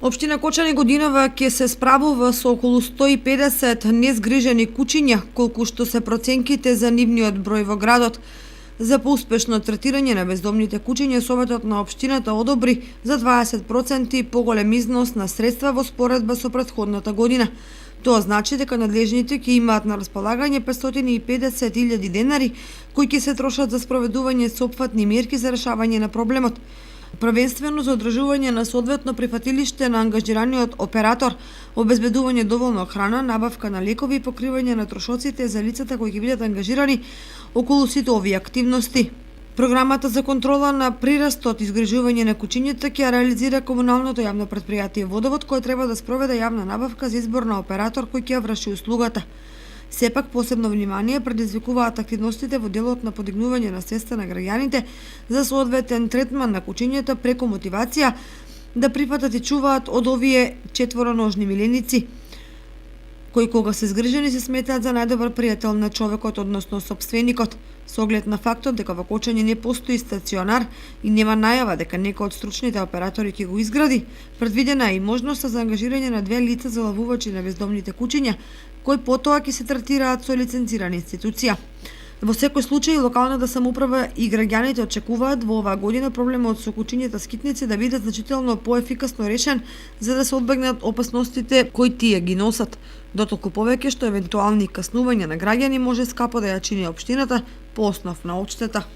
Општина Кочани годинава ќе се справува со околу 150 незгрижени куќиња, колку што се проценките за нивниот број во градот. За поуспешно третирање на бездомните куќиња, Советот на општината одобри за 20% поголем износ на средства во споредба со претходната година. Тоа значи дека надлежните ќе имаат на располагање 550.000 денари, кои ќе се трошат за спроведување сопфатни мерки за решавање на проблемот. Првенствено за одржување на соодветно прифатилиште на ангажираниот оператор, обезбедување доволно храна, набавка на лекови и покривање на трошоците за лицата кои ќе бидат ангажирани околу сите овие активности. Програмата за контрола на прирастот и изгражување на куќињата ќе реализира комуналното јавно претпријатие Водовод, кое треба да спроведе јавна набавка за избор на оператор кој ќе ја врши услугата. Сепак посебно внимание предизвикуваат активностите во делот на подигнување на свеста на граѓаните за соодветен третман на куќињата преку мотивација да прифатат и чуваат од овие четвороножни миленици, кои кога се згрижени се сметаат за најдобар пријател на човекот, односно сопственикот. Со оглед на фактот дека во Кочани не постои стационар и нема најава дека некој од стручните оператори ќе го изгради, предвидена е и можноста за ангажирање на 2 лица за лавувачи на бездомните куќиња, кои потоа ќе се третираат со лиценцирана институција. Во секој случај, локалната самоуправа и граѓаните очекуваат во оваа година проблемот со куќињата скитници да биде значително поефикасно решен за да се одбегнат опасностите кои тие ги носат. Дотолку повеќе што евентуални каснувања на граѓани може скапо да ја чини општината по основ на одштета.